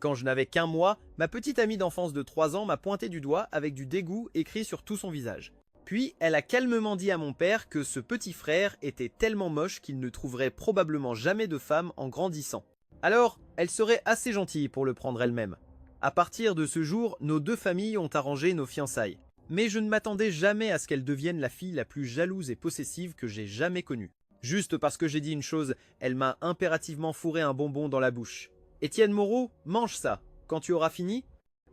Quand je n'avais qu'un mois, ma petite amie d'enfance de 3 ans m'a pointé du doigt avec du dégoût écrit sur tout son visage. Puis, elle a calmement dit à mon père que ce petit frère était tellement moche qu'il ne trouverait probablement jamais de femme en grandissant. Alors, elle serait assez gentille pour le prendre elle-même. À partir de ce jour, nos deux familles ont arrangé nos fiançailles. Mais je ne m'attendais jamais à ce qu'elle devienne la fille la plus jalouse et possessive que j'ai jamais connue. Juste parce que j'ai dit une chose, elle m'a impérativement fourré un bonbon dans la bouche. Étienne Moreau, mange ça. Quand tu auras fini,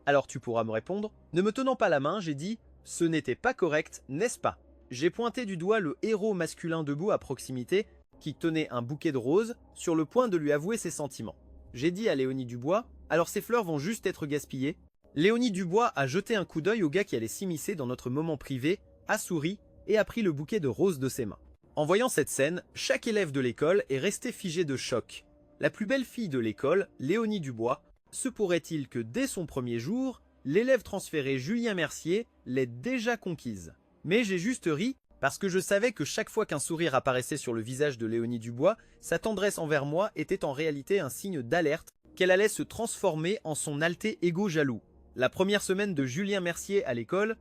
alors tu pourras me répondre. Ne me tenant pas la main, j'ai dit « Ce n'était pas correct, n'est-ce pas ?» J'ai pointé du doigt le héros masculin debout à proximité, qui tenait un bouquet de roses, sur le point de lui avouer ses sentiments. J'ai dit à Léonie Dubois « Alors ces fleurs vont juste être gaspillées ?» Léonie Dubois a jeté un coup d'œil au gars qui allait s'immiscer dans notre moment privé, a souri et a pris le bouquet de roses de ses mains. En voyant cette scène, chaque élève de l'école est resté figé de choc. La plus belle fille de l'école, Léonie Dubois, se pourrait-il que dès son premier jour, l'élève transféré Julien Mercier l'ait déjà conquise. Mais j'ai juste ri parce que je savais que chaque fois qu'un sourire apparaissait sur le visage de Léonie Dubois, sa tendresse envers moi était en réalité un signe d'alerte qu'elle allait se transformer en son alter ego jaloux. La première semaine de Julien Mercier à l'école,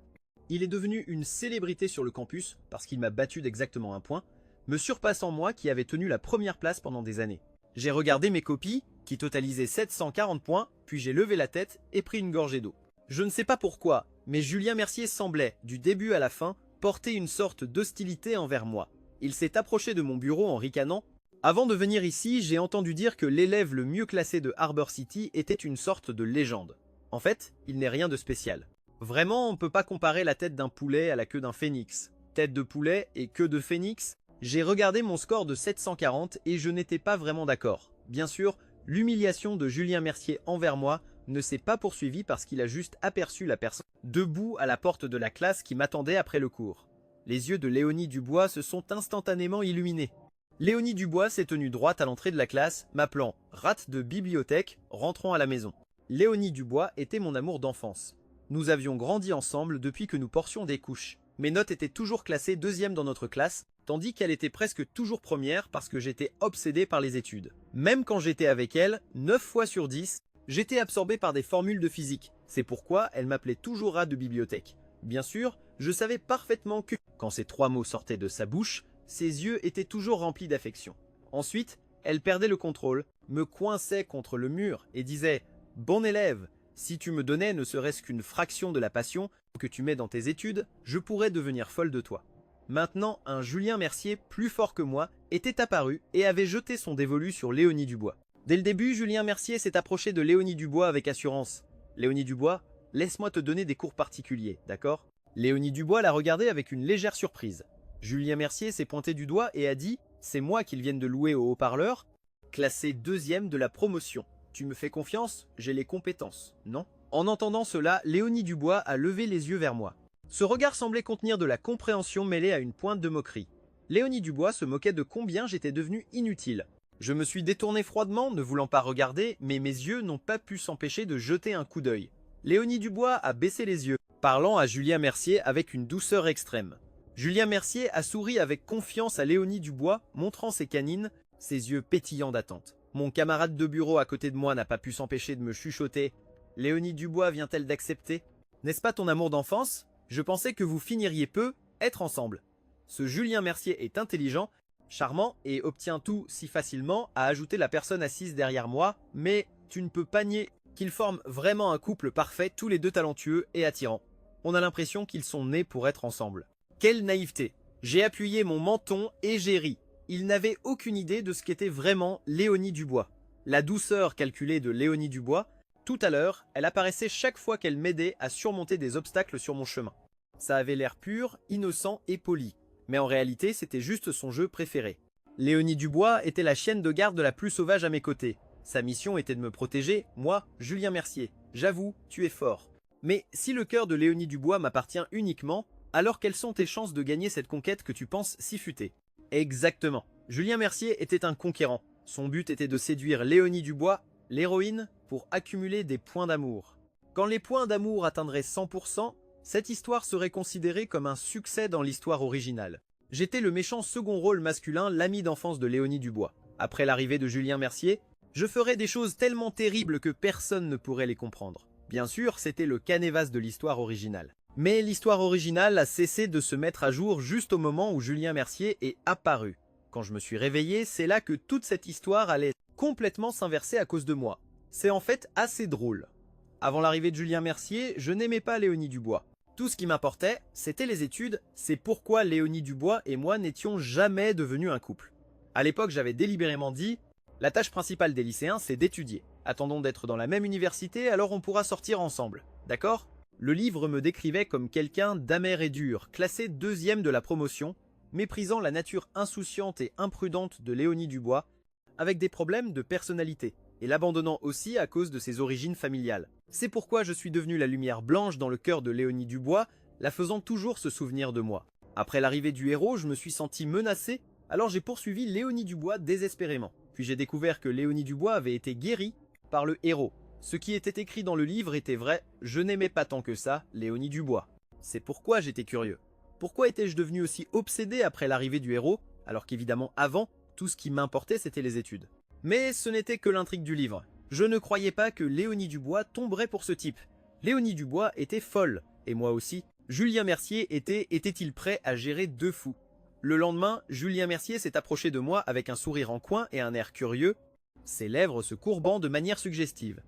il est devenu une célébrité sur le campus parce qu'il m'a battu d'exactement un point, me surpassant moi qui avais tenu la première place pendant des années. J'ai regardé mes copies, qui totalisaient 740 points, puis j'ai levé la tête et pris une gorgée d'eau. Je ne sais pas pourquoi, mais Julien Mercier semblait, du début à la fin, porter une sorte d'hostilité envers moi. Il s'est approché de mon bureau en ricanant. Avant de venir ici, j'ai entendu dire que l'élève le mieux classé de Harbor City était une sorte de légende. En fait, il n'est rien de spécial. Vraiment, on ne peut pas comparer la tête d'un poulet à la queue d'un phénix. Tête de poulet et queue de phénix. J'ai regardé mon score de 740 et je n'étais pas vraiment d'accord. Bien sûr, l'humiliation de Julien Mercier envers moi ne s'est pas poursuivie parce qu'il a juste aperçu la personne debout à la porte de la classe qui m'attendait après le cours. Les yeux de Léonie Dubois se sont instantanément illuminés. Léonie Dubois s'est tenue droite à l'entrée de la classe, m'appelant « rate de bibliothèque », rentrant à la maison. Léonie Dubois était mon amour d'enfance. Nous avions grandi ensemble depuis que nous portions des couches. Mes notes étaient toujours classées deuxième dans notre classe, tandis qu'elle était presque toujours première parce que j'étais obsédé par les études. Même quand j'étais avec elle, 9 fois sur 10, j'étais absorbé par des formules de physique. C'est pourquoi elle m'appelait toujours rat de bibliothèque. Bien sûr, je savais parfaitement que, quand ces 3 mots sortaient de sa bouche, ses yeux étaient toujours remplis d'affection. Ensuite, elle perdait le contrôle, me coinçait contre le mur et disait « Bon élève, si tu me donnais ne serait-ce qu'une fraction de la passion que tu mets dans tes études, je pourrais devenir folle de toi. » Maintenant, un Julien Mercier plus fort que moi était apparu et avait jeté son dévolu sur Léonie Dubois. Dès le début, Julien Mercier s'est approché de Léonie Dubois avec assurance. « Léonie Dubois, laisse-moi te donner des cours particuliers, d'accord ?» Léonie Dubois l'a regardé avec une légère surprise. Julien Mercier s'est pointé du doigt et a dit « C'est moi qu'ils viennent de louer au haut-parleur, classé 2e de la promotion. Tu me fais confiance, j'ai les compétences, non ?» En entendant cela, Léonie Dubois a levé les yeux vers moi. Ce regard semblait contenir de la compréhension mêlée à une pointe de moquerie. Léonie Dubois se moquait de combien j'étais devenu inutile. Je me suis détourné froidement, ne voulant pas regarder, mais mes yeux n'ont pas pu s'empêcher de jeter un coup d'œil. Léonie Dubois a baissé les yeux, parlant à Julien Mercier avec une douceur extrême. Julien Mercier a souri avec confiance à Léonie Dubois, montrant ses canines, ses yeux pétillants d'attente. Mon camarade de bureau à côté de moi n'a pas pu s'empêcher de me chuchoter. « Léonie Dubois vient-elle d'accepter ? N'est-ce pas ton amour d'enfance ? Je pensais que vous finiriez peu être ensemble. » Ce Julien Mercier est intelligent, charmant et obtient tout si facilement, a ajouté la personne assise derrière moi, mais tu ne peux pas nier qu'ils forment vraiment un couple parfait, tous les deux talentueux et attirants. On a l'impression qu'ils sont nés pour être ensemble. Quelle naïveté! J'ai appuyé mon menton et j'ai ri. Il n'avait aucune idée de ce qu'était vraiment Léonie Dubois. La douceur calculée de Léonie Dubois, tout à l'heure, elle apparaissait chaque fois qu'elle m'aidait à surmonter des obstacles sur mon chemin. Ça avait l'air pur, innocent et poli. Mais en réalité, c'était juste son jeu préféré. Léonie Dubois était la chienne de garde la plus sauvage à mes côtés. Sa mission était de me protéger, moi, Julien Mercier. J'avoue, tu es fort. Mais si le cœur de Léonie Dubois m'appartient uniquement, alors quelles sont tes chances de gagner cette conquête que tu penses si futée? Exactement. Julien Mercier était un conquérant. Son but était de séduire Léonie Dubois, l'héroïne, pour accumuler des points d'amour. Quand les points d'amour atteindraient 100%, cette histoire serait considérée comme un succès dans l'histoire originale. J'étais le méchant second rôle masculin, l'ami d'enfance de Léonie Dubois. Après l'arrivée de Julien Mercier, Je ferais des choses tellement terribles que personne ne pourrait les comprendre. Bien sûr, c'était le canevas de l'histoire originale. Mais l'histoire originale a cessé de se mettre à jour juste au moment où Julien Mercier est apparu. Quand je me suis réveillé, c'est là que toute cette histoire allait complètement s'inverser à cause de moi. C'est en fait assez drôle. Avant l'arrivée de Julien Mercier, je n'aimais pas Léonie Dubois. Tout ce qui m'importait, c'était les études, c'est pourquoi Léonie Dubois et moi n'étions jamais devenus un couple. À l'époque, j'avais délibérément dit « La tâche principale des lycéens, c'est d'étudier. Attendons d'être dans la même université, alors on pourra sortir ensemble. D'accord ?» Le livre me décrivait comme quelqu'un d'amer et dur, classé 2e de la promotion, méprisant la nature insouciante et imprudente de Léonie Dubois, avec des problèmes de personnalité, et l'abandonnant aussi à cause de ses origines familiales. C'est pourquoi je suis devenu la lumière blanche dans le cœur de Léonie Dubois, la faisant toujours se souvenir de moi. Après l'arrivée du héros, je me suis senti menacé, alors j'ai poursuivi Léonie Dubois désespérément. Puis j'ai découvert que Léonie Dubois avait été guérie par le héros. Ce qui était écrit dans le livre était vrai, je n'aimais pas tant que ça Léonie Dubois. C'est pourquoi j'étais curieux. Pourquoi étais-je devenu aussi obsédé après l'arrivée du héros, alors qu'évidemment avant, tout ce qui m'importait c'était les études. Mais ce n'était que l'intrigue du livre. Je ne croyais pas que Léonie Dubois tomberait pour ce type. Léonie Dubois était folle, et moi aussi. Julien Mercier était-il prêt à gérer 2 fous? Le lendemain, Julien Mercier s'est approché de moi avec un sourire en coin et un air curieux, ses lèvres se courbant de manière suggestive.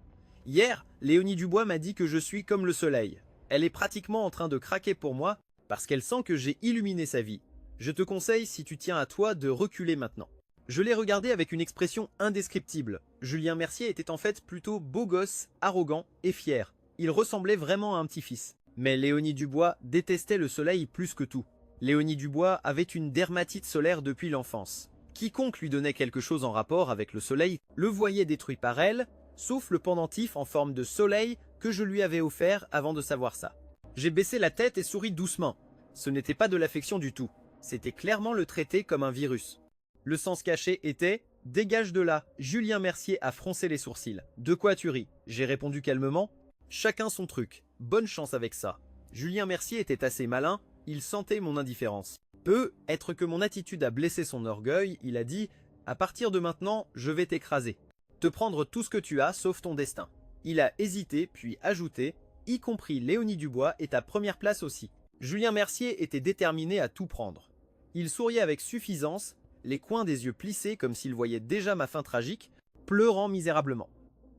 Hier, Léonie Dubois m'a dit que je suis comme le soleil. Elle est pratiquement en train de craquer pour moi parce qu'elle sent que j'ai illuminé sa vie. Je te conseille, si tu tiens à toi, de reculer maintenant. Je l'ai regardé avec une expression indescriptible. Julien Mercier était en fait plutôt beau gosse, arrogant et fier. Il ressemblait vraiment à un petit-fils. Mais Léonie Dubois détestait le soleil plus que tout. Léonie Dubois avait une dermatite solaire depuis l'enfance. Quiconque lui donnait quelque chose en rapport avec le soleil le voyait détruit par elle, sauf le pendentif en forme de soleil que je lui avais offert avant de savoir ça. J'ai baissé la tête et souri doucement. Ce n'était pas de l'affection du tout. C'était clairement le traiter comme un virus. Le sens caché était « Dégage de là !» Julien Mercier a froncé les sourcils. « De quoi tu ris ?» J'ai répondu calmement « Chacun son truc. Bonne chance avec ça. » Julien Mercier était assez malin, il sentait mon indifférence. Peut être que mon attitude a blessé son orgueil, il a dit « À partir de maintenant, je vais t'écraser. Te prendre tout ce que tu as, sauf ton destin. » Il a hésité, puis ajouté « Y compris Léonie Dubois et ta première place aussi. » Julien Mercier était déterminé à tout prendre. Il souriait avec suffisance, les coins des yeux plissés comme s'il voyait déjà ma fin tragique, pleurant misérablement.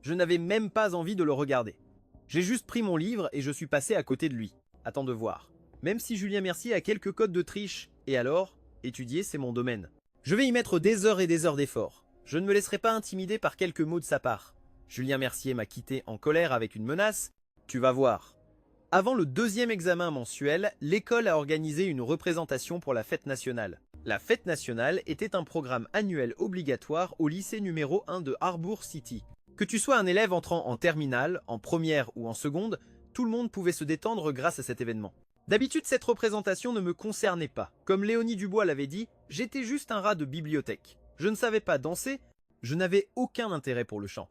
Je n'avais même pas envie de le regarder. J'ai juste pris mon livre et je suis passé à côté de lui. Attends de voir. Même si Julien Mercier a quelques codes de triche, et alors, étudier c'est mon domaine. Je vais y mettre des heures et des heures d'effort. Je ne me laisserai pas intimider par quelques mots de sa part. Julien Mercier m'a quitté en colère avec une menace. Tu vas voir. Avant le 2e examen mensuel, l'école a organisé une représentation pour la fête nationale. La fête nationale était un programme annuel obligatoire au lycée numéro 1 de Harbour City. Que tu sois un élève entrant en terminale, en première ou en seconde, tout le monde pouvait se détendre grâce à cet événement. D'habitude, cette représentation ne me concernait pas. Comme Léonie Dubois l'avait dit, j'étais juste un rat de bibliothèque. Je ne savais pas danser, je n'avais aucun intérêt pour le chant.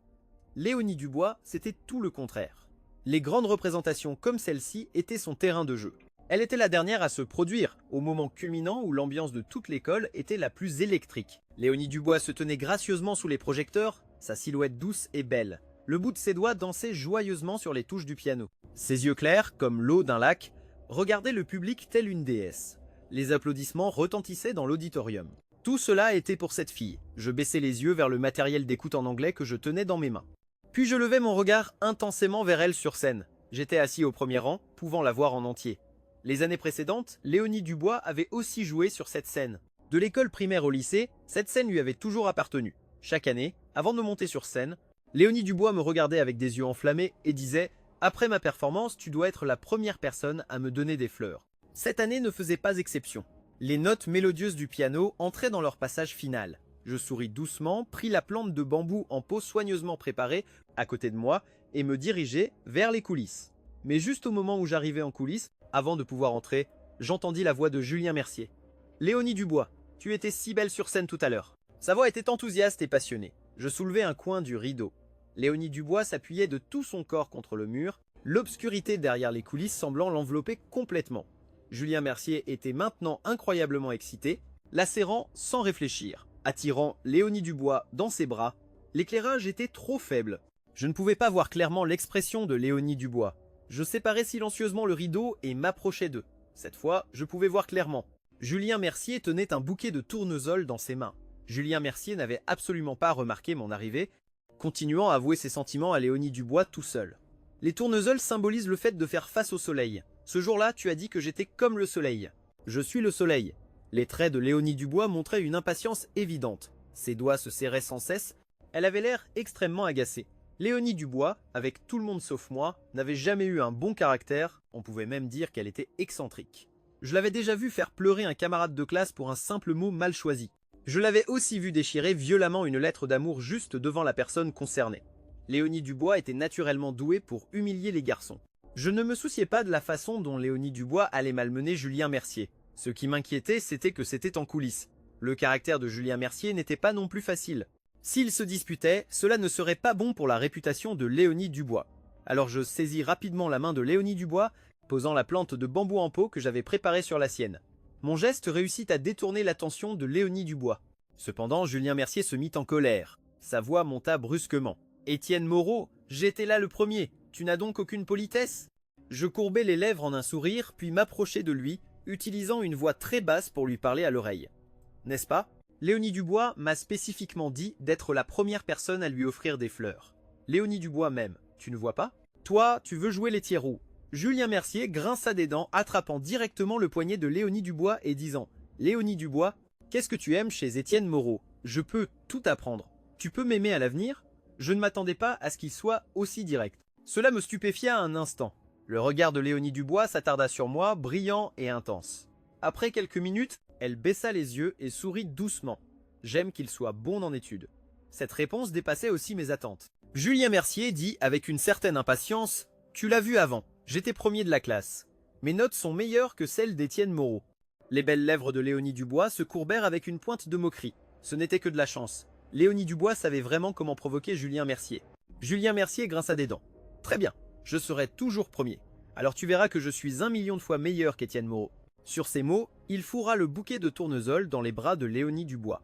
Léonie Dubois, c'était tout le contraire. Les grandes représentations comme celle-ci étaient son terrain de jeu. Elle était la dernière à se produire, au moment culminant où l'ambiance de toute l'école était la plus électrique. Léonie Dubois se tenait gracieusement sous les projecteurs, sa silhouette douce et belle. Le bout de ses doigts dansait joyeusement sur les touches du piano. Ses yeux clairs, comme l'eau d'un lac, regardaient le public tel une déesse. Les applaudissements retentissaient dans l'auditorium. Tout cela était pour cette fille. Je baissais les yeux vers le matériel d'écoute en anglais que je tenais dans mes mains. Puis je levai mon regard intensément vers elle sur scène. J'étais assis au premier rang, pouvant la voir en entier. Les années précédentes, Léonie Dubois avait aussi joué sur cette scène. De l'école primaire au lycée, cette scène lui avait toujours appartenu. Chaque année, avant de monter sur scène, Léonie Dubois me regardait avec des yeux enflammés et disait « Après ma performance, tu dois être la première personne à me donner des fleurs. » Cette année ne faisait pas exception. Les notes mélodieuses du piano entraient dans leur passage final. Je souris doucement, pris la plante de bambou en pot soigneusement préparée à côté de moi et me dirigeai vers les coulisses. Mais juste au moment où j'arrivais en coulisses, avant de pouvoir entrer, j'entendis la voix de Julien Mercier. « Léonie Dubois, tu étais si belle sur scène tout à l'heure. » Sa voix était enthousiaste et passionnée. Je soulevai un coin du rideau. Léonie Dubois s'appuyait de tout son corps contre le mur, l'obscurité derrière les coulisses semblant l'envelopper complètement. Julien Mercier était maintenant incroyablement excité, la serrant sans réfléchir, attirant Léonie Dubois dans ses bras L'éclairage était trop faible. Je ne pouvais pas voir clairement l'expression de Léonie Dubois. Je séparais silencieusement le rideau et m'approchais d'eux. Cette fois, je pouvais voir clairement. Julien Mercier tenait un bouquet de tournesol dans ses mains. Julien Mercier n'avait absolument pas remarqué mon arrivée, continuant à avouer ses sentiments à Léonie Dubois tout seul. Les tournesols symbolisent le fait de faire face au soleil. Ce jour-là, tu as dit que j'étais comme le soleil. Je suis le soleil. Les traits de Léonie Dubois montraient une impatience évidente. Ses doigts se serraient sans cesse. Elle avait l'air extrêmement agacée. Léonie Dubois, avec tout le monde sauf moi, n'avait jamais eu un bon caractère, on pouvait même dire qu'elle était excentrique. Je l'avais déjà vu faire pleurer un camarade de classe pour un simple mot mal choisi. Je l'avais aussi vu déchirer violemment une lettre d'amour juste devant la personne concernée. Léonie Dubois était naturellement douée pour humilier les garçons. Je ne me souciais pas de la façon dont Léonie Dubois allait malmener Julien Mercier. Ce qui m'inquiétait, c'était que c'était en coulisses. Le caractère de Julien Mercier n'était pas non plus facile. S'ils se disputaient, cela ne serait pas bon pour la réputation de Léonie Dubois. Alors je saisis rapidement la main de Léonie Dubois, posant la plante de bambou en pot que j'avais préparée sur la sienne. Mon geste réussit à détourner l'attention de Léonie Dubois. Cependant, Julien Mercier se mit en colère. Sa voix monta brusquement. « Étienne Moreau, j'étais là le premier, tu n'as donc aucune politesse ?» Je courbai les lèvres en un sourire, puis m'approchai de lui, utilisant une voix très basse pour lui parler à l'oreille. « N'est-ce pas ? Léonie Dubois m'a spécifiquement dit d'être la première personne à lui offrir des fleurs. Léonie Dubois même, tu ne vois pas? Toi, tu veux jouer les tiers-roux. » Julien Mercier grinça des dents, attrapant directement le poignet de Léonie Dubois et disant « Léonie Dubois, qu'est-ce que tu aimes chez Étienne Moreau? Je peux tout apprendre. Tu peux m'aimer à l'avenir ?» Je ne m'attendais pas à ce qu'il soit aussi direct. Cela me stupéfia un instant. Le regard de Léonie Dubois s'attarda sur moi, brillant et intense. Après quelques minutes, elle baissa les yeux et sourit doucement. J'aime qu'il soit bon en études. Cette réponse dépassait aussi mes attentes. Julien Mercier dit avec une certaine impatience « Tu l'as vu avant, j'étais premier de la classe. Mes notes sont meilleures que celles d'Étienne Moreau. » Les belles lèvres de Léonie Dubois se courbèrent avec une pointe de moquerie. Ce n'était que de la chance. Léonie Dubois savait vraiment comment provoquer Julien Mercier. Julien Mercier grinça des dents. « Très bien, je serai toujours premier. Alors tu verras que je suis 1 million de fois meilleur qu'Étienne Moreau. » Sur ces mots, il fourra le bouquet de tournesol dans les bras de Léonie Dubois.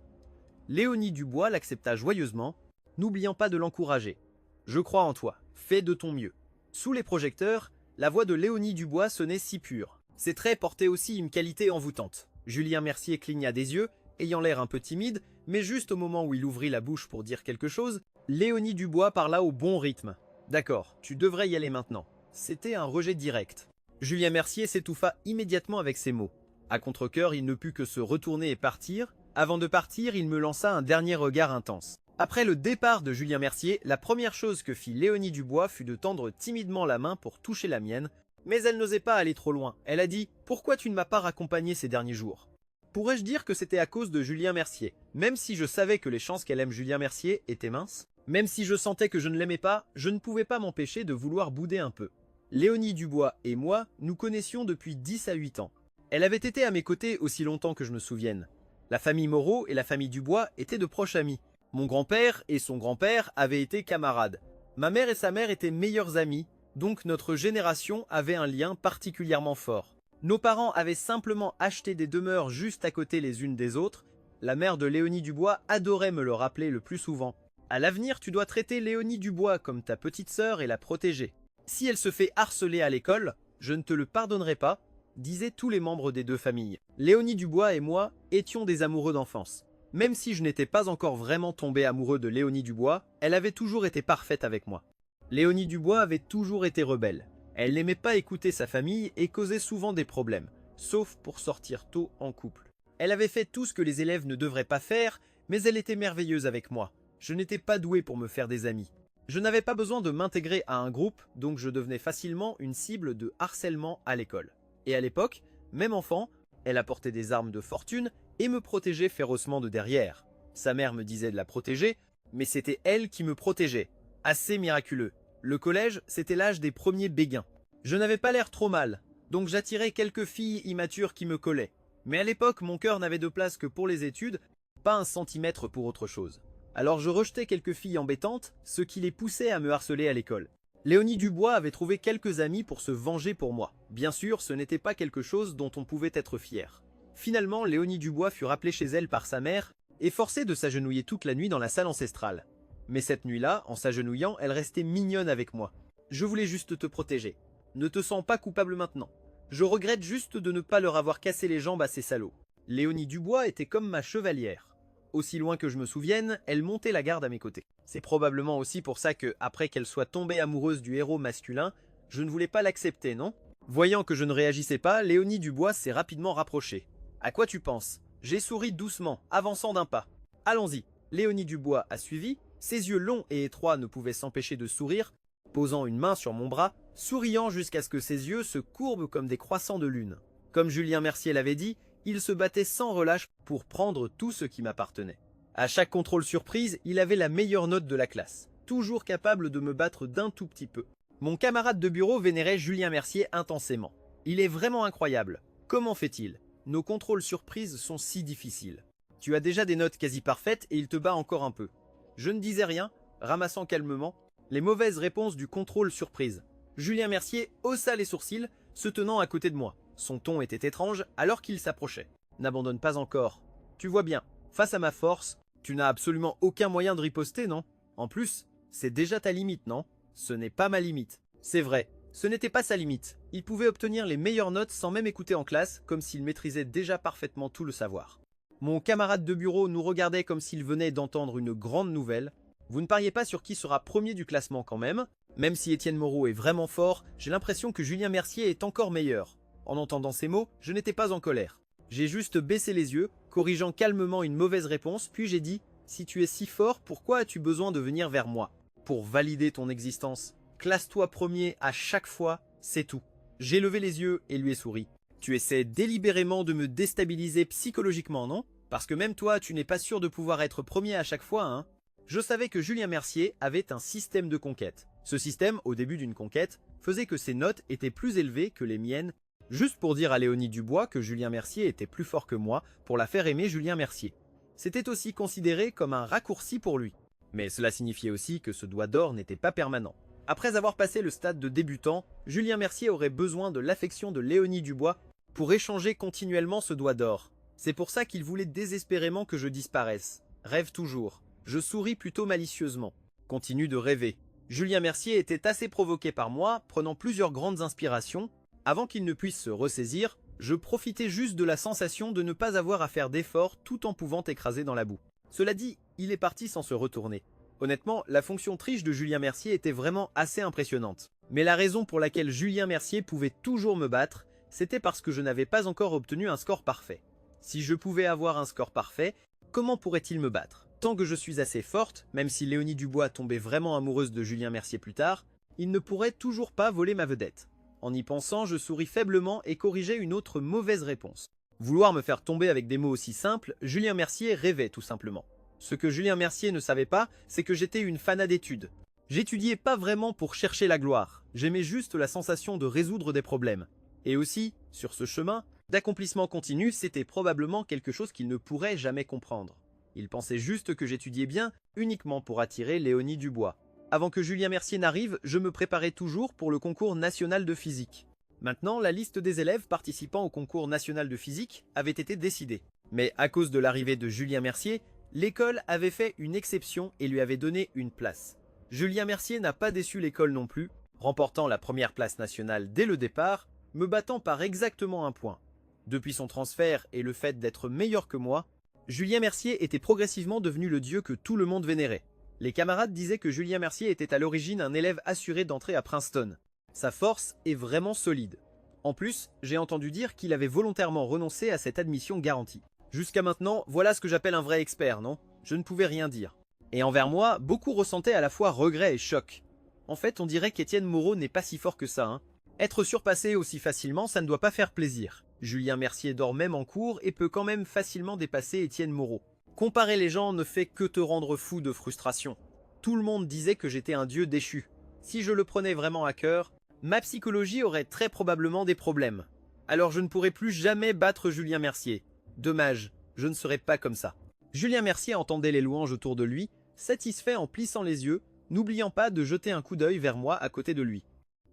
Léonie Dubois l'accepta joyeusement, n'oubliant pas de l'encourager. « Je crois en toi, fais de ton mieux. » Sous les projecteurs, la voix de Léonie Dubois sonnait si pure. Ses traits portaient aussi une qualité envoûtante. Julien Mercier cligna des yeux, ayant l'air un peu timide, mais juste au moment où il ouvrit la bouche pour dire quelque chose, Léonie Dubois parla au bon rythme. « D'accord, tu devrais y aller maintenant. » C'était un rejet direct. Julien Mercier s'étouffa immédiatement avec ces mots. À contre-cœur, il ne put que se retourner et partir. Avant de partir, il me lança un dernier regard intense. Après le départ de Julien Mercier, la première chose que fit Léonie Dubois fut de tendre timidement la main pour toucher la mienne, mais elle n'osait pas aller trop loin. Elle a dit « Pourquoi tu ne m'as pas raccompagné ces derniers jours ?» Pourrais-je dire que c'était à cause de Julien Mercier? Même si je savais que les chances qu'elle aime Julien Mercier étaient minces, même si je sentais que je ne l'aimais pas, je ne pouvais pas m'empêcher de vouloir bouder un peu. Léonie Dubois et moi nous connaissions depuis 10 à 8 ans. Elle avait été à mes côtés aussi longtemps que je me souvienne. La famille Moreau et la famille Dubois étaient de proches amis. Mon grand-père et son grand-père avaient été camarades. Ma mère et sa mère étaient meilleurs amis, donc notre génération avait un lien particulièrement fort. Nos parents avaient simplement acheté des demeures juste à côté les unes des autres. La mère de Léonie Dubois adorait me le rappeler le plus souvent. À l'avenir, tu dois traiter Léonie Dubois comme ta petite sœur et la protéger. Si elle se fait harceler à l'école, je ne te le pardonnerai pas, disaient tous les membres des deux familles. Léonie Dubois et moi étions des amoureux d'enfance. Même si je n'étais pas encore vraiment tombé amoureux de Léonie Dubois, elle avait toujours été parfaite avec moi. Léonie Dubois avait toujours été rebelle. Elle n'aimait pas écouter sa famille et causait souvent des problèmes, sauf pour sortir tôt en couple. Elle avait fait tout ce que les élèves ne devraient pas faire, mais elle était merveilleuse avec moi. Je n'étais pas doué pour me faire des amis. Je n'avais pas besoin de m'intégrer à un groupe, donc je devenais facilement une cible de harcèlement à l'école. Et à l'époque, même enfant, elle apportait des armes de fortune et me protégeait férocement de derrière. Sa mère me disait de la protéger, mais c'était elle qui me protégeait. Assez miraculeux. Le collège, c'était l'âge des premiers béguins. Je n'avais pas l'air trop mal, donc j'attirais quelques filles immatures qui me collaient. Mais à l'époque, mon cœur n'avait de place que pour les études, pas un centimètre pour autre chose. Alors je rejetais quelques filles embêtantes, ce qui les poussait à me harceler à l'école. Léonie Dubois avait trouvé quelques amis pour se venger pour moi. Bien sûr, ce n'était pas quelque chose dont on pouvait être fier. Finalement, Léonie Dubois fut rappelée chez elle par sa mère et forcée de s'agenouiller toute la nuit dans la salle ancestrale. Mais cette nuit-là, en s'agenouillant, elle restait mignonne avec moi. Je voulais juste te protéger. Ne te sens pas coupable maintenant. Je regrette juste de ne pas leur avoir cassé les jambes à ces salauds. Léonie Dubois était comme ma chevalière. Aussi loin que je me souvienne, elle montait la garde à mes côtés. C'est probablement aussi pour ça que, après qu'elle soit tombée amoureuse du héros masculin, je ne voulais pas l'accepter, non? Voyant que je ne réagissais pas, Léonie Dubois s'est rapidement rapprochée. À quoi tu penses? J'ai souri doucement, avançant d'un pas. Allons-y. Léonie Dubois a suivi, ses yeux longs et étroits ne pouvaient s'empêcher de sourire, posant une main sur mon bras, souriant jusqu'à ce que ses yeux se courbent comme des croissants de lune. Comme Julien Mercier l'avait dit, il se battait sans relâche pour prendre tout ce qui m'appartenait. À chaque contrôle surprise, il avait la meilleure note de la classe, toujours capable de me battre d'un tout petit peu. Mon camarade de bureau vénérait Julien Mercier intensément. Il est vraiment incroyable. Comment fait-il? Nos contrôles surprises sont si difficiles. Tu as déjà des notes quasi parfaites et il te bat encore un peu. Je ne disais rien, ramassant calmement les mauvaises réponses du contrôle surprise. Julien Mercier haussa les sourcils, se tenant à côté de moi. Son ton était étrange alors qu'il s'approchait. N'abandonne pas encore. Tu vois bien, face à ma force, tu n'as absolument aucun moyen de riposter, non? En plus, c'est déjà ta limite, non? Ce n'est pas ma limite. C'est vrai, ce n'était pas sa limite. Il pouvait obtenir les meilleures notes sans même écouter en classe, comme s'il maîtrisait déjà parfaitement tout le savoir. Mon camarade de bureau nous regardait comme s'il venait d'entendre une grande nouvelle. Vous ne pariez pas sur qui sera premier du classement quand même. Même si Étienne Moreau est vraiment fort, j'ai l'impression que Julien Mercier est encore meilleur. En entendant ces mots, je n'étais pas en colère. J'ai juste baissé les yeux, corrigeant calmement une mauvaise réponse, puis j'ai dit « Si tu es si fort, pourquoi as-tu besoin de venir vers moi ?» Pour valider ton existence. Classe-toi premier à chaque fois, c'est tout. J'ai levé les yeux et lui ai souri. Tu essaies délibérément de me déstabiliser psychologiquement, non? Parce que même toi, tu n'es pas sûr de pouvoir être premier à chaque fois, hein? Je savais que Julien Mercier avait un système de conquête. Ce système, au début d'une conquête, faisait que ses notes étaient plus élevées que les miennes, juste pour dire à Léonie Dubois que Julien Mercier était plus fort que moi pour la faire aimer Julien Mercier. C'était aussi considéré comme un raccourci pour lui. Mais cela signifiait aussi que ce doigt d'or n'était pas permanent. Après avoir passé le stade de débutant, Julien Mercier aurait besoin de l'affection de Léonie Dubois pour échanger continuellement ce doigt d'or. C'est pour ça qu'il voulait désespérément que je disparaisse. Rêve toujours. Je souris plutôt malicieusement. Continue de rêver. Julien Mercier était assez provoqué par moi, prenant plusieurs grandes inspirations. Avant qu'il ne puisse se ressaisir, je profitais juste de la sensation de ne pas avoir à faire d'efforts tout en pouvant écraser dans la boue. Cela dit, il est parti sans se retourner. Honnêtement, la fonction triche de Julien Mercier était vraiment assez impressionnante. Mais la raison pour laquelle Julien Mercier pouvait toujours me battre, c'était parce que je n'avais pas encore obtenu un score parfait. Si je pouvais avoir un score parfait, comment pourrait-il me battre? Tant que je suis assez forte, même si Léonie Dubois tombait vraiment amoureuse de Julien Mercier plus tard, il ne pourrait toujours pas voler ma vedette. En y pensant, je souris faiblement et corrigeai une autre mauvaise réponse. Vouloir me faire tomber avec des mots aussi simples, Julien Mercier rêvait tout simplement. Ce que Julien Mercier ne savait pas, c'est que j'étais une fanat d'études. J'étudiais pas vraiment pour chercher la gloire, j'aimais juste la sensation de résoudre des problèmes. Et aussi, sur ce chemin, d'accomplissement continu, c'était probablement quelque chose qu'il ne pourrait jamais comprendre. Il pensait juste que j'étudiais bien uniquement pour attirer Léonie Dubois. Avant que Julien Mercier n'arrive, je me préparais toujours pour le concours national de physique. Maintenant, la liste des élèves participant au concours national de physique avait été décidée. Mais à cause de l'arrivée de Julien Mercier, l'école avait fait une exception et lui avait donné une place. Julien Mercier n'a pas déçu l'école non plus, remportant la première place nationale dès le départ, me battant par exactement un point. Depuis son transfert et le fait d'être meilleur que moi, Julien Mercier était progressivement devenu le dieu que tout le monde vénérait. Les camarades disaient que Julien Mercier était à l'origine un élève assuré d'entrer à Princeton. Sa force est vraiment solide. En plus, j'ai entendu dire qu'il avait volontairement renoncé à cette admission garantie. Jusqu'à maintenant, voilà ce que j'appelle un vrai expert, non? Je ne pouvais rien dire. Et envers moi, beaucoup ressentaient à la fois regret et choc. En fait, on dirait qu'Étienne Moreau n'est pas si fort que ça, hein. Être surpassé aussi facilement, ça ne doit pas faire plaisir. Julien Mercier dort même en cours et peut quand même facilement dépasser Étienne Moreau. Comparer les gens ne fait que te rendre fou de frustration. Tout le monde disait que j'étais un dieu déchu. Si je le prenais vraiment à cœur, ma psychologie aurait très probablement des problèmes. Alors je ne pourrais plus jamais battre Julien Mercier. Dommage, je ne serais pas comme ça. Julien Mercier entendait les louanges autour de lui, satisfait en plissant les yeux, n'oubliant pas de jeter un coup d'œil vers moi à côté de lui.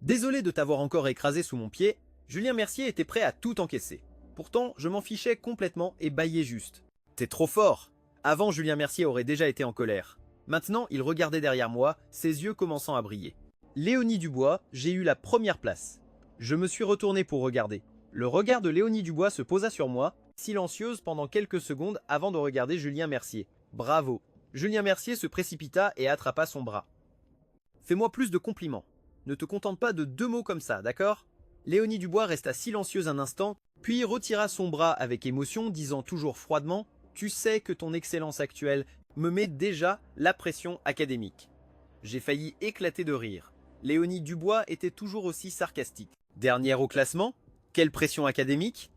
Désolé de t'avoir encore écrasé sous mon pied, Julien Mercier était prêt à tout encaisser. Pourtant, je m'en fichais complètement et bâillais juste. T'es trop fort. Avant, Julien Mercier aurait déjà été en colère. Maintenant, il regardait derrière moi, ses yeux commençant à briller. Léonie Dubois, j'ai eu la première place. Je me suis retourné pour regarder. Le regard de Léonie Dubois se posa sur moi, silencieuse pendant quelques secondes avant de regarder Julien Mercier. Bravo. Julien Mercier se précipita et attrapa son bras. Fais-moi plus de compliments. Ne te contente pas de 2 mots comme ça, d'accord? Léonie Dubois resta silencieuse un instant, puis retira son bras avec émotion, disant toujours froidement « Tu sais que ton excellence actuelle me met déjà la pression académique. » J'ai failli éclater de rire. Léonie Dubois était toujours aussi sarcastique. Dernière au classement? Quelle pression académique?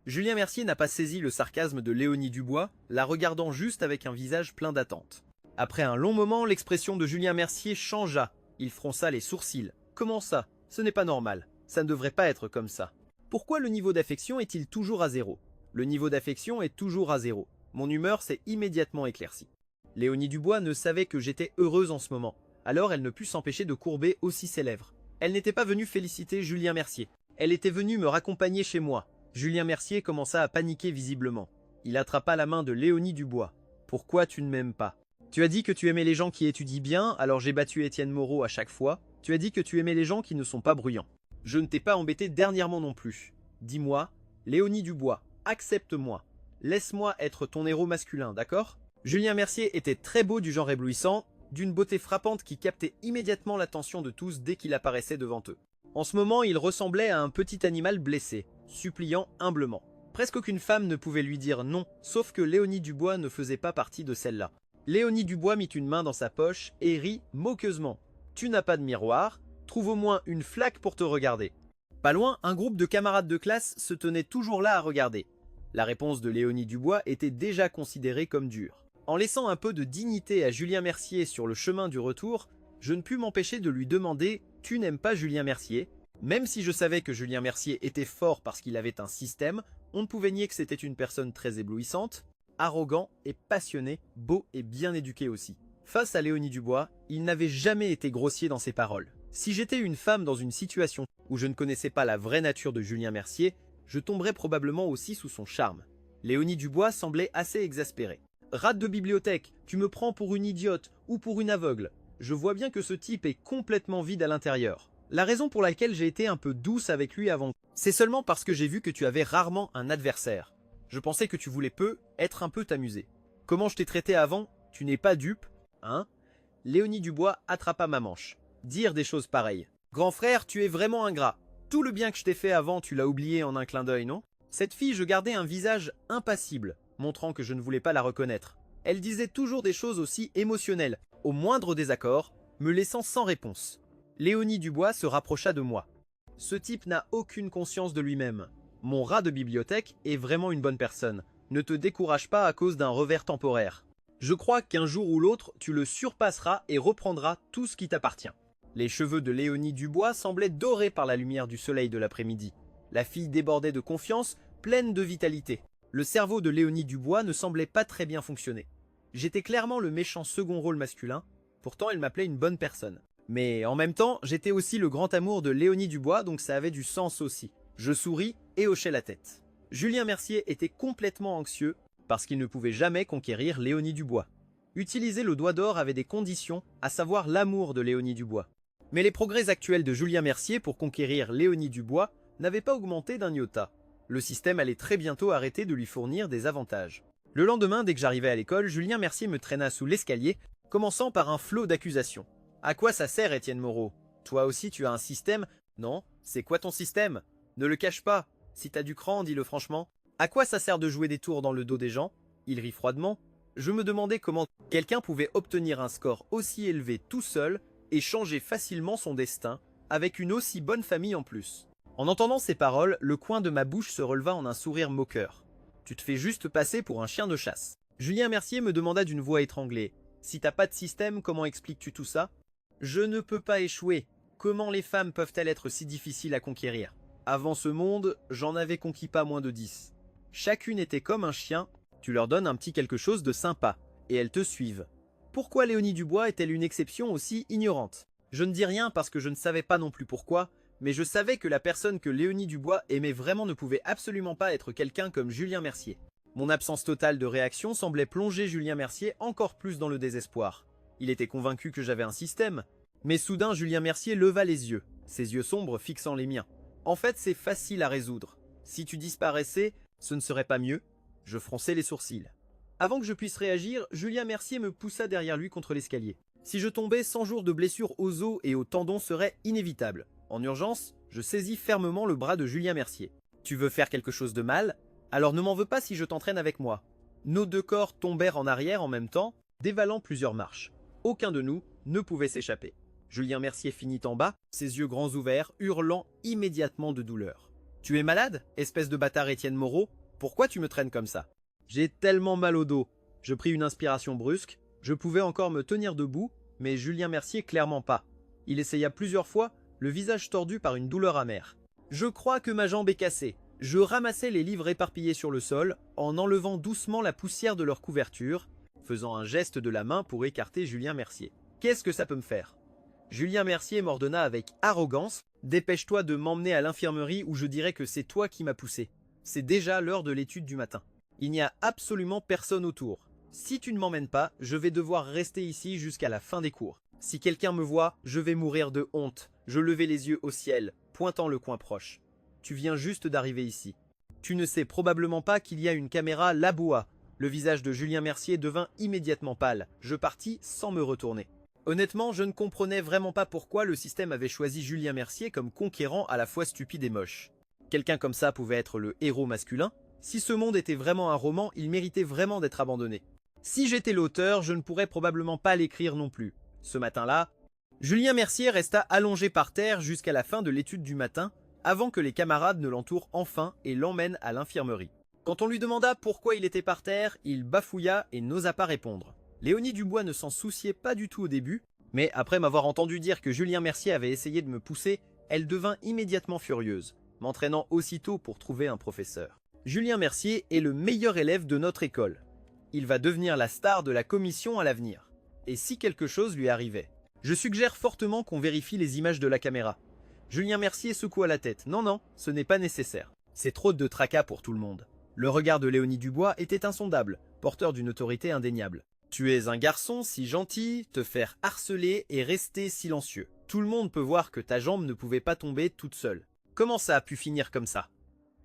Julien Mercier n'a pas saisi le sarcasme de Léonie Dubois, la regardant juste avec un visage plein d'attente. Après un long moment, l'expression de Julien Mercier changea. Il fronça les sourcils. Comment ça? Ce n'est pas normal. Ça ne devrait pas être comme ça. Pourquoi le niveau d'affection est-il toujours à 0? Le niveau d'affection est toujours à 0. Mon humeur s'est immédiatement éclaircie. Léonie Dubois ne savait que j'étais heureuse en ce moment. Alors elle ne put s'empêcher de courber aussi ses lèvres. Elle n'était pas venue féliciter Julien Mercier. Elle était venue me raccompagner chez moi. Julien Mercier commença à paniquer visiblement. Il attrapa la main de Léonie Dubois. « Pourquoi tu ne m'aimes pas? Tu as dit que tu aimais les gens qui étudient bien, alors j'ai battu Étienne Moreau à chaque fois. Tu as dit que tu aimais les gens qui ne sont pas bruyants. Je ne t'ai pas embêté dernièrement non plus. Dis-moi, Léonie Dubois, accepte-moi. Laisse-moi être ton héros masculin, d'accord ?» Julien Mercier était très beau du genre éblouissant, d'une beauté frappante qui captait immédiatement l'attention de tous dès qu'il apparaissait devant eux. En ce moment, il ressemblait à un petit animal blessé, suppliant humblement. Presque aucune femme ne pouvait lui dire non, sauf que Léonie Dubois ne faisait pas partie de celle-là. Léonie Dubois mit une main dans sa poche et rit moqueusement. « Tu n'as pas de miroir, trouve au moins une flaque pour te regarder. » Pas loin, un groupe de camarades de classe se tenait toujours là à regarder. La réponse de Léonie Dubois était déjà considérée comme dure. En laissant un peu de dignité à Julien Mercier sur le chemin du retour, je ne pus m'empêcher de lui demander « Tu n'aimes pas Julien Mercier ?» Même si je savais que Julien Mercier était fort parce qu'il avait un système, on ne pouvait nier que c'était une personne très éblouissante, arrogant et passionné, beau et bien éduqué aussi. Face à Léonie Dubois, il n'avait jamais été grossier dans ses paroles. Si j'étais une femme dans une situation où je ne connaissais pas la vraie nature de Julien Mercier, je tomberais probablement aussi sous son charme. Léonie Dubois semblait assez exaspérée. « Rate de bibliothèque, tu me prends pour une idiote ou pour une aveugle. Je vois bien que ce type est complètement vide à l'intérieur. La raison pour laquelle j'ai été un peu douce avec lui avant, c'est seulement parce que j'ai vu que tu avais rarement un adversaire. Je pensais que tu voulais être un peu t'amuser. Comment je t'ai traité avant? Tu n'es pas dupe, hein ?» Léonie Dubois attrapa ma manche. Dire des choses pareilles. « Grand frère, tu es vraiment ingrat. Tout le bien que je t'ai fait avant, tu l'as oublié en un clin d'œil, non ?» Cette fille, je gardais un visage impassible, montrant que je ne voulais pas la reconnaître. Elle disait toujours des choses aussi émotionnelles, au moindre désaccord, me laissant sans réponse. Léonie Dubois se rapprocha de moi. Ce type n'a aucune conscience de lui-même. Mon rat de bibliothèque est vraiment une bonne personne. Ne te décourage pas à cause d'un revers temporaire. Je crois qu'un jour ou l'autre, tu le surpasseras et reprendras tout ce qui t'appartient. Les cheveux de Léonie Dubois semblaient dorés par la lumière du soleil de l'après-midi. La fille débordait de confiance, pleine de vitalité. Le cerveau de Léonie Dubois ne semblait pas très bien fonctionner. J'étais clairement le méchant second rôle masculin, pourtant elle m'appelait une bonne personne. Mais en même temps, j'étais aussi le grand amour de Léonie Dubois, donc ça avait du sens aussi. Je souris et hochai la tête. Julien Mercier était complètement anxieux, parce qu'il ne pouvait jamais conquérir Léonie Dubois. Utiliser le doigt d'or avait des conditions, à savoir l'amour de Léonie Dubois. Mais les progrès actuels de Julien Mercier pour conquérir Léonie Dubois n'avaient pas augmenté d'un iota. Le système allait très bientôt arrêter de lui fournir des avantages. Le lendemain, dès que j'arrivais à l'école, Julien Mercier me traîna sous l'escalier, commençant par un flot d'accusations. « À quoi ça sert, Étienne Moreau? Toi aussi tu as un système? Non? C'est quoi ton système? Ne le cache pas. Si t'as du cran, dis-le franchement. À quoi ça sert de jouer des tours dans le dos des gens ?» Il rit froidement. Je me demandais comment quelqu'un pouvait obtenir un score aussi élevé tout seul et changer facilement son destin, avec une aussi bonne famille en plus. En entendant ces paroles, le coin de ma bouche se releva en un sourire moqueur. « Tu te fais juste passer pour un chien de chasse. » Julien Mercier me demanda d'une voix étranglée. « Si t'as pas de système, comment expliques-tu tout ça ?»« Je ne peux pas échouer. Comment les femmes peuvent-elles être si difficiles à conquérir? Avant ce monde, j'en avais conquis pas moins de 10. Chacune était comme un chien, tu leur donnes un petit quelque chose de sympa, et elles te suivent. Pourquoi Léonie Dubois est-elle une exception aussi ignorante? Je ne dis rien parce que je ne savais pas non plus pourquoi, mais je savais que la personne que Léonie Dubois aimait vraiment ne pouvait absolument pas être quelqu'un comme Julien Mercier. Mon absence totale de réaction semblait plonger Julien Mercier encore plus dans le désespoir. Il était convaincu que j'avais un système. Mais soudain, Julien Mercier leva les yeux, ses yeux sombres fixant les miens. En fait, c'est facile à résoudre. Si tu disparaissais, ce ne serait pas mieux? Je fronçai les sourcils. Avant que je puisse réagir, Julien Mercier me poussa derrière lui contre l'escalier. Si je tombais, 100 jours de blessures aux os et aux tendons seraient inévitables. En urgence, je saisis fermement le bras de Julien Mercier. Tu veux faire quelque chose de mal? Alors ne m'en veux pas si je t'entraîne avec moi. Nos deux corps tombèrent en arrière en même temps, dévalant plusieurs marches. Aucun de nous ne pouvait s'échapper. Julien Mercier finit en bas, ses yeux grands ouverts, hurlant immédiatement de douleur. « Tu es malade, espèce de bâtard Étienne Moreau? Pourquoi tu me traînes comme ça ?»« J'ai tellement mal au dos. » Je pris une inspiration brusque. Je pouvais encore me tenir debout, mais Julien Mercier clairement pas. Il essaya plusieurs fois, le visage tordu par une douleur amère. « Je crois que ma jambe est cassée. » Je ramassai les livres éparpillés sur le sol, en enlevant doucement la poussière de leur couverture, faisant un geste de la main pour écarter Julien Mercier. « Qu'est-ce que ça peut me faire ?» Julien Mercier m'ordonna avec arrogance « Dépêche-toi de m'emmener à l'infirmerie où je dirai que c'est toi qui m'as poussé. C'est déjà l'heure de l'étude du matin. Il n'y a absolument personne autour. Si tu ne m'emmènes pas, je vais devoir rester ici jusqu'à la fin des cours. Si quelqu'un me voit, je vais mourir de honte. » Je levai les yeux au ciel, pointant le coin proche. « Tu viens juste d'arriver ici. Tu ne sais probablement pas qu'il y a une caméra là-bas. » Le visage de Julien Mercier devint immédiatement pâle. Je partis sans me retourner. Honnêtement, je ne comprenais vraiment pas pourquoi le système avait choisi Julien Mercier comme conquérant à la fois stupide et moche. Quelqu'un comme ça pouvait être le héros masculin. Si ce monde était vraiment un roman, il méritait vraiment d'être abandonné. Si j'étais l'auteur, je ne pourrais probablement pas l'écrire non plus. Ce matin-là, Julien Mercier resta allongé par terre jusqu'à la fin de l'étude du matin, avant que les camarades ne l'entourent enfin et l'emmènent à l'infirmerie. Quand on lui demanda pourquoi il était par terre, il bafouilla et n'osa pas répondre. Léonie Dubois ne s'en souciait pas du tout au début, mais après m'avoir entendu dire que Julien Mercier avait essayé de me pousser, elle devint immédiatement furieuse, m'entraînant aussitôt pour trouver un professeur. Julien Mercier est le meilleur élève de notre école. Il va devenir la star de la commission à l'avenir. Et si quelque chose lui arrivait? Je suggère fortement qu'on vérifie les images de la caméra. Julien Mercier secoua la tête. Non, non, ce n'est pas nécessaire. C'est trop de tracas pour tout le monde. Le regard de Léonie Dubois était insondable, porteur d'une autorité indéniable. Tu es un garçon si gentil, te faire harceler et rester silencieux. Tout le monde peut voir que ta jambe ne pouvait pas tomber toute seule. Comment ça a pu finir comme ça?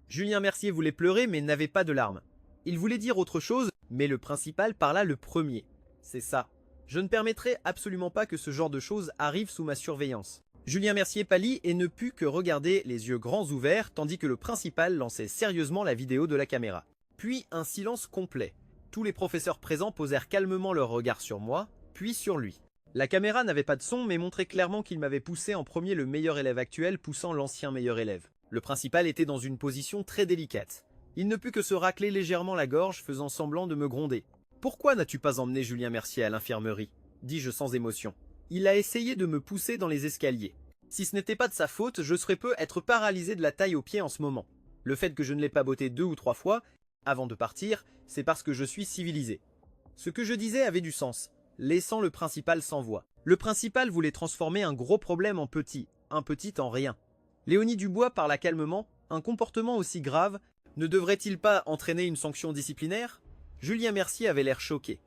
Julien Mercier voulait pleurer mais n'avait pas de larmes. Il voulait dire autre chose, mais le principal parla le premier. C'est ça. Je ne permettrai absolument pas que ce genre de choses arrive sous ma surveillance. Julien Mercier pâlit et ne put que regarder les yeux grands ouverts tandis que le principal lançait sérieusement la vidéo de la caméra. Puis un silence complet. Tous les professeurs présents posèrent calmement leur regard sur moi, puis sur lui. La caméra n'avait pas de son mais montrait clairement qu'il m'avait poussé en premier le meilleur élève actuel poussant l'ancien meilleur élève. Le principal était dans une position très délicate. Il ne put que se racler légèrement la gorge faisant semblant de me gronder. « Pourquoi n'as-tu pas emmené Julien Mercier à l'infirmerie » dis-je sans émotion. Il a essayé de me pousser dans les escaliers. Si ce n'était pas de sa faute, je serais peu être paralysé de la taille aux pieds en ce moment. Le fait que je ne l'ai pas botté 2 ou 3 fois, avant de partir, c'est parce que je suis civilisé. Ce que je disais avait du sens, laissant le principal sans voix. Le principal voulait transformer un gros problème en petit, un petit en rien. Léonie Dubois parla calmement, un comportement aussi grave, ne devrait-il pas entraîner une sanction disciplinaire? Julien Mercier avait l'air choqué.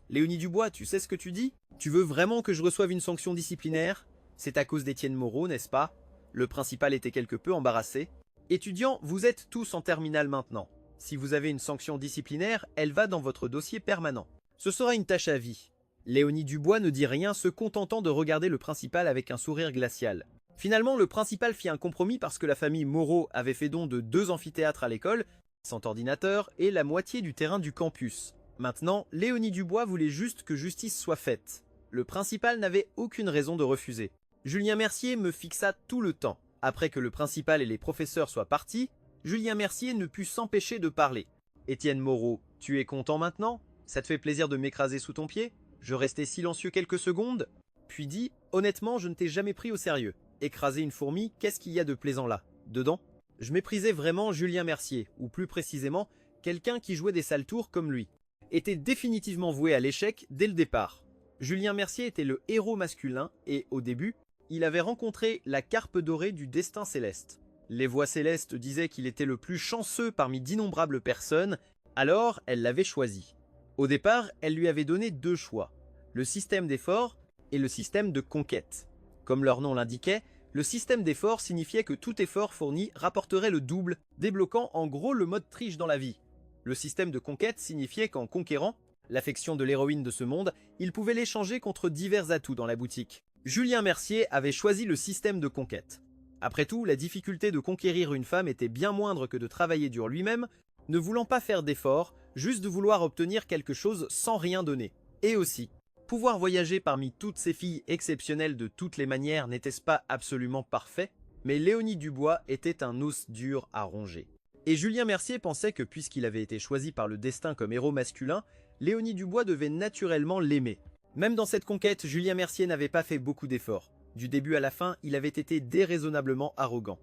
Léonie Dubois, tu sais ce que tu dis? Tu veux vraiment que je reçoive une sanction disciplinaire? C'est à cause d'Étienne Moreau, n'est-ce pas? Le principal était quelque peu embarrassé. Étudiants, vous êtes tous en terminale maintenant. Si vous avez une sanction disciplinaire, elle va dans votre dossier permanent. Ce sera une tâche à vie. Léonie Dubois ne dit rien, se contentant de regarder le principal avec un sourire glacial. Finalement, le principal fit un compromis parce que la famille Moreau avait fait don de 2 amphithéâtres à l'école, 100 ordinateurs et la moitié du terrain du campus. Maintenant, Léonie Dubois voulait juste que justice soit faite. Le principal n'avait aucune raison de refuser. Julien Mercier me fixa tout le temps. Après que le principal et les professeurs soient partis, Julien Mercier ne put s'empêcher de parler. « Étienne Moreau, tu es content maintenant? Ça te fait plaisir de m'écraser sous ton pied ?» Je restai silencieux quelques secondes, puis dis « Honnêtement, je ne t'ai jamais pris au sérieux. Écraser une fourmi, qu'est-ce qu'il y a de plaisant là? Dedans ?» Je méprisais vraiment Julien Mercier, ou plus précisément, quelqu'un qui jouait des sales tours comme lui. Était définitivement voué à l'échec dès le départ. Julien Mercier était le héros masculin et, au début, il avait rencontré la carpe dorée du destin céleste. Les voix célestes disaient qu'il était le plus chanceux parmi d'innombrables personnes, alors elle l'avait choisi. Au départ, elle lui avait donné 2 choix. le système d'effort et le système de conquête. Comme leur nom l'indiquait, le système d'effort signifiait que tout effort fourni rapporterait le double, débloquant en gros le mode triche dans la vie. Le système de conquête signifiait qu'en conquérant l'affection de l'héroïne de ce monde, il pouvait l'échanger contre divers atouts dans la boutique. Julien Mercier avait choisi le système de conquête. Après tout, la difficulté de conquérir une femme était bien moindre que de travailler dur lui-même, ne voulant pas faire d'efforts, juste de vouloir obtenir quelque chose sans rien donner. Et aussi, pouvoir voyager parmi toutes ces filles exceptionnelles de toutes les manières n'était-ce pas absolument parfait? Mais Léonie Dubois était un os dur à ronger. Et Julien Mercier pensait que puisqu'il avait été choisi par le destin comme héros masculin, Léonie Dubois devait naturellement l'aimer. Même dans cette conquête, Julien Mercier n'avait pas fait beaucoup d'efforts. Du début à la fin, il avait été déraisonnablement arrogant.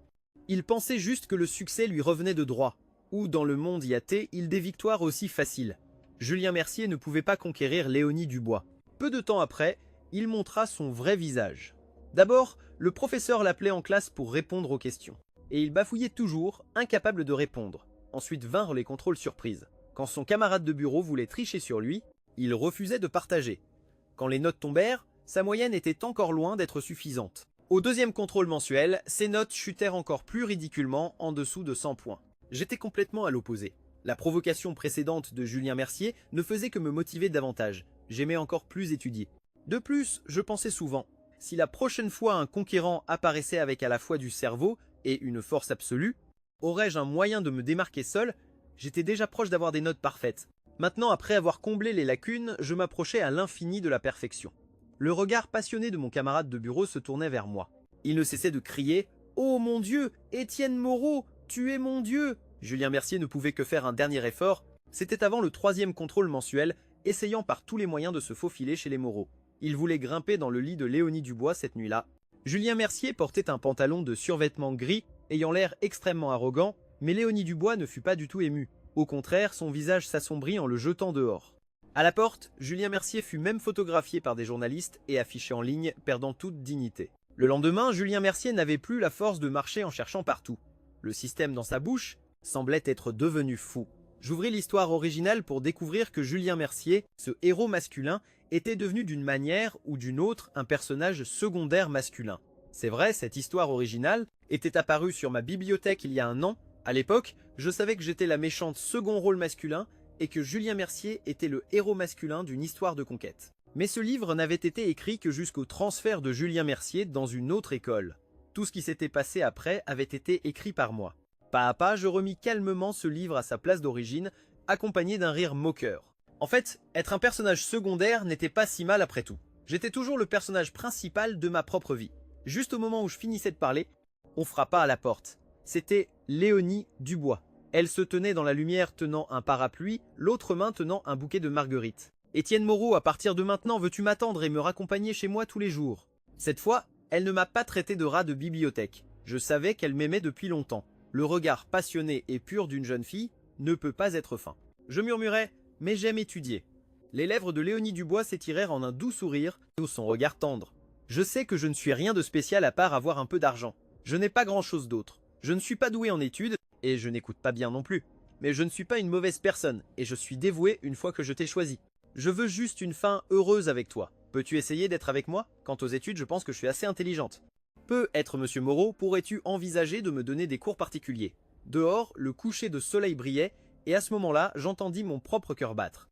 Il pensait juste que le succès lui revenait de droit, ou dans le monde yaté, il des victoires aussi faciles. Julien Mercier ne pouvait pas conquérir Léonie Dubois. Peu de temps après, il montra son vrai visage. D'abord, le professeur l'appelait en classe pour répondre aux questions. Et il bafouillait toujours, incapable de répondre. Ensuite vinrent les contrôles surprises. Quand son camarade de bureau voulait tricher sur lui, il refusait de partager. Quand les notes tombèrent, sa moyenne était encore loin d'être suffisante. Au deuxième contrôle mensuel, ses notes chutèrent encore plus ridiculement en dessous de 100 points. J'étais complètement à l'opposé. La provocation précédente de Julien Mercier ne faisait que me motiver davantage. J'aimais encore plus étudier. De plus, je pensais souvent, si la prochaine fois un conquérant apparaissait avec à la fois du cerveau et une force absolue, aurais-je un moyen de me démarquer seul? J'étais déjà proche d'avoir des notes parfaites. Maintenant, après avoir comblé les lacunes, je m'approchais à l'infini de la perfection. Le regard passionné de mon camarade de bureau se tournait vers moi. Il ne cessait de crier « Oh mon Dieu, Étienne Moreau, tu es mon Dieu !» Julien Mercier ne pouvait que faire un dernier effort. C'était avant le troisième contrôle mensuel, essayant par tous les moyens de se faufiler chez les Moreau. Il voulait grimper dans le lit de Léonie Dubois cette nuit-là. Julien Mercier portait un pantalon de survêtement gris, ayant l'air extrêmement arrogant, mais Léonie Dubois ne fut pas du tout émue. Au contraire, son visage s'assombrit en le jetant dehors. À la porte, Julien Mercier fut même photographié par des journalistes et affiché en ligne, perdant toute dignité. Le lendemain, Julien Mercier n'avait plus la force de marcher en cherchant partout. Le système dans sa bouche semblait être devenu fou. J'ouvris l'histoire originale pour découvrir que Julien Mercier, ce héros masculin, était devenu d'une manière ou d'une autre un personnage secondaire masculin. C'est vrai, cette histoire originale était apparue sur ma bibliothèque il y a un an. À l'époque, je savais que j'étais la méchante second rôle masculin et que Julien Mercier était le héros masculin d'une histoire de conquête. Mais ce livre n'avait été écrit que jusqu'au transfert de Julien Mercier dans une autre école. Tout ce qui s'était passé après avait été écrit par moi. Pas à pas, je remis calmement ce livre à sa place d'origine, accompagné d'un rire moqueur. En fait, être un personnage secondaire n'était pas si mal après tout. J'étais toujours le personnage principal de ma propre vie. Juste au moment où je finissais de parler, on frappa à la porte. C'était Léonie Dubois. Elle se tenait dans la lumière tenant un parapluie, l'autre main tenant un bouquet de marguerites. « Étienne Moreau, à partir de maintenant, veux-tu m'attendre et me raccompagner chez moi tous les jours ?» Cette fois, elle ne m'a pas traité de rat de bibliothèque. Je savais qu'elle m'aimait depuis longtemps. Le regard passionné et pur d'une jeune fille ne peut pas être feint. Je murmurais « mais j'aime étudier ». Les lèvres de Léonie Dubois s'étirèrent en un doux sourire sous son regard tendre. Je sais que je ne suis rien de spécial à part avoir un peu d'argent. Je n'ai pas grand-chose d'autre. Je ne suis pas doué en études, et je n'écoute pas bien non plus. Mais je ne suis pas une mauvaise personne, et je suis dévoué une fois que je t'ai choisi. Je veux juste une fin heureuse avec toi. Peux-tu essayer d'être avec moi? Quant aux études, je pense que je suis assez intelligente. Peut-être, monsieur Moreau, pourrais-tu envisager de me donner des cours particuliers? Dehors, le coucher de soleil brillait, et à ce moment-là, j'entendis mon propre cœur battre.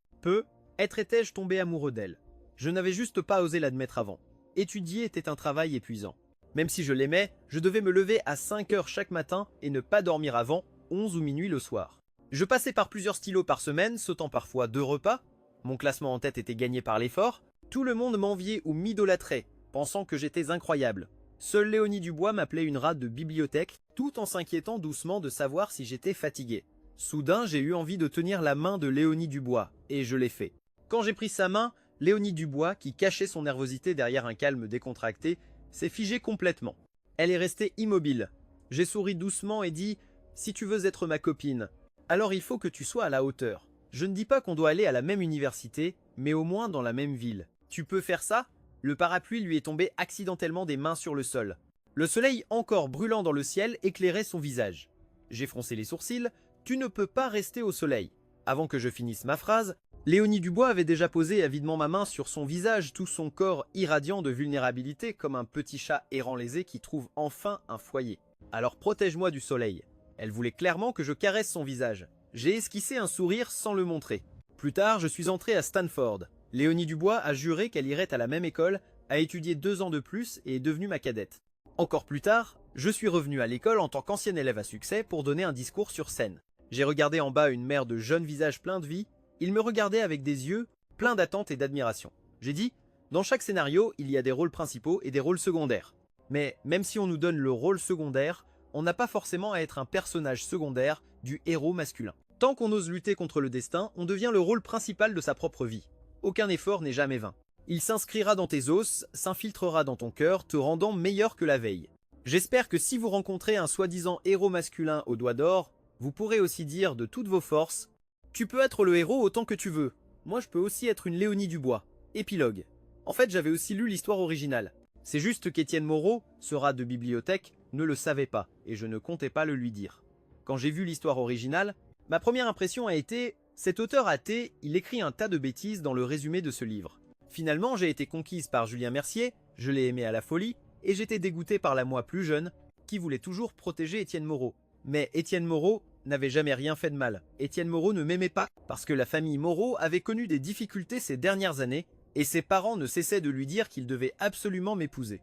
Être étais-je tombé amoureux d'elle? Je n'avais juste pas osé l'admettre avant. Étudier était un travail épuisant. Même si je l'aimais, je devais me lever à 5 heures chaque matin et ne pas dormir avant 11 ou minuit le soir. Je passais par plusieurs stylos par semaine, sautant parfois 2 repas. Mon classement en tête était gagné par l'effort. Tout le monde m'enviait ou m'idolâtrait, pensant que j'étais incroyable. Seule Léonie Dubois m'appelait une rate de bibliothèque, tout en s'inquiétant doucement de savoir si j'étais fatigué. Soudain, j'ai eu envie de tenir la main de Léonie Dubois, et je l'ai fait. Quand j'ai pris sa main, Léonie Dubois, qui cachait son nervosité derrière un calme décontracté, s'est figée complètement. Elle est restée immobile. J'ai souri doucement et dit « Si tu veux être ma copine, alors il faut que tu sois à la hauteur. Je ne dis pas qu'on doit aller à la même université, mais au moins dans la même ville. Tu peux faire ça ?» Le parapluie lui est tombé accidentellement des mains sur le sol. Le soleil encore brûlant dans le ciel éclairait son visage. J'ai froncé les sourcils. « Tu ne peux pas rester au soleil. » Avant que je finisse ma phrase, Léonie Dubois avait déjà posé avidement ma main sur son visage, tout son corps irradiant de vulnérabilité comme un petit chat errant lésé qui trouve enfin un foyer. Alors protège-moi du soleil. Elle voulait clairement que je caresse son visage. J'ai esquissé un sourire sans le montrer. Plus tard, je suis entré à Stanford. Léonie Dubois a juré qu'elle irait à la même école, a étudié 2 ans de plus et est devenue ma cadette. Encore plus tard, je suis revenu à l'école en tant qu'ancien élève à succès pour donner un discours sur scène. J'ai regardé en bas une mer de jeunes visages pleins de vie. Ils me regardaient avec des yeux pleins d'attente et d'admiration. J'ai dit, dans chaque scénario, il y a des rôles principaux et des rôles secondaires. Mais même si on nous donne le rôle secondaire, on n'a pas forcément à être un personnage secondaire du héros masculin. Tant qu'on ose lutter contre le destin, on devient le rôle principal de sa propre vie. Aucun effort n'est jamais vain. Il s'inscrira dans tes os, s'infiltrera dans ton cœur, te rendant meilleur que la veille. J'espère que si vous rencontrez un soi-disant héros masculin au doigt d'or, vous pourrez aussi dire de toutes vos forces: tu peux être le héros autant que tu veux. Moi je peux aussi être une Léonie Dubois. Épilogue. En fait j'avais aussi lu l'histoire originale. C'est juste qu'Étienne Moreau, ce rat de bibliothèque, ne le savait pas, et je ne comptais pas le lui dire. Quand j'ai vu l'histoire originale, ma première impression a été: cet auteur athée, il écrit un tas de bêtises dans le résumé de ce livre. Finalement j'ai été conquise par Julien Mercier, je l'ai aimé à la folie, et j'étais dégoûté par la moi plus jeune, qui voulait toujours protéger Étienne Moreau. Mais Étienne Moreau n'avait jamais rien fait de mal. Étienne Moreau ne m'aimait pas, parce que la famille Moreau avait connu des difficultés ces dernières années, et ses parents ne cessaient de lui dire qu'il devait absolument m'épouser.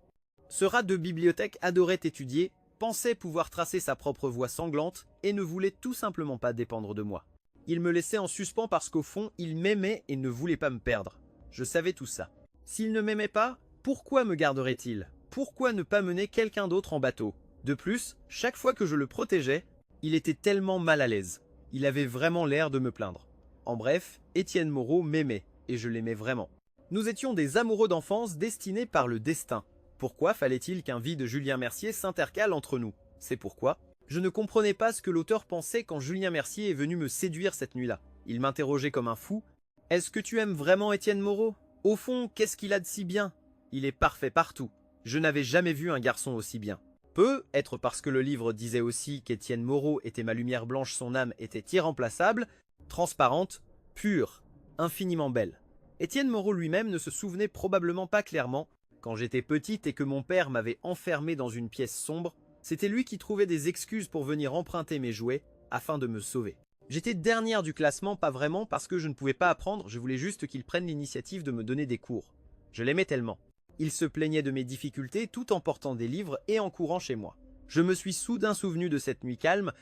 Ce rat de bibliothèque adorait étudier, pensait pouvoir tracer sa propre voie sanglante, et ne voulait tout simplement pas dépendre de moi. Il me laissait en suspens parce qu'au fond, il m'aimait et ne voulait pas me perdre. Je savais tout ça. S'il ne m'aimait pas, pourquoi me garderait-il? Pourquoi ne pas mener quelqu'un d'autre en bateau? De plus, chaque fois que je le protégeais, il était tellement mal à l'aise. Il avait vraiment l'air de me plaindre. En bref, Étienne Moreau m'aimait, et je l'aimais vraiment. Nous étions des amoureux d'enfance destinés par le destin. Pourquoi fallait-il qu'un vie de Julien Mercier s'intercale entre nous? C'est pourquoi je ne comprenais pas ce que l'auteur pensait quand Julien Mercier est venu me séduire cette nuit-là. Il m'interrogeait comme un fou. « Est-ce que tu aimes vraiment Étienne Moreau? Au fond, qu'est-ce qu'il a de si bien? Il est parfait partout. Je n'avais jamais vu un garçon aussi bien. » Peut être parce que le livre disait aussi qu'Étienne Moreau était ma lumière blanche, son âme était irremplaçable, transparente, pure, infiniment belle. Étienne Moreau lui-même ne se souvenait probablement pas clairement. Quand j'étais petite et que mon père m'avait enfermé dans une pièce sombre, c'était lui qui trouvait des excuses pour venir emprunter mes jouets afin de me sauver. J'étais dernière du classement, pas vraiment parce que je ne pouvais pas apprendre, je voulais juste qu'il prenne l'initiative de me donner des cours. Je l'aimais tellement. Il se plaignait de mes difficultés tout en portant des livres et en courant chez moi. Je me suis soudain souvenu de cette nuit calme,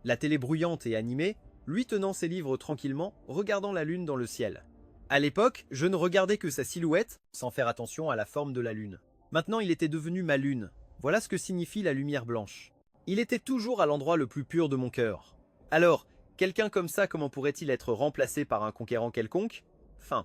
la télé bruyante et animée, lui tenant ses livres tranquillement, regardant la lune dans le ciel. À l'époque, je ne regardais que sa silhouette, sans faire attention à la forme de la lune. Maintenant, il était devenu ma lune. Voilà ce que signifie la lumière blanche. Il était toujours à l'endroit le plus pur de mon cœur. Alors, quelqu'un comme ça, comment pourrait-il être remplacé par un conquérant quelconque? Fin.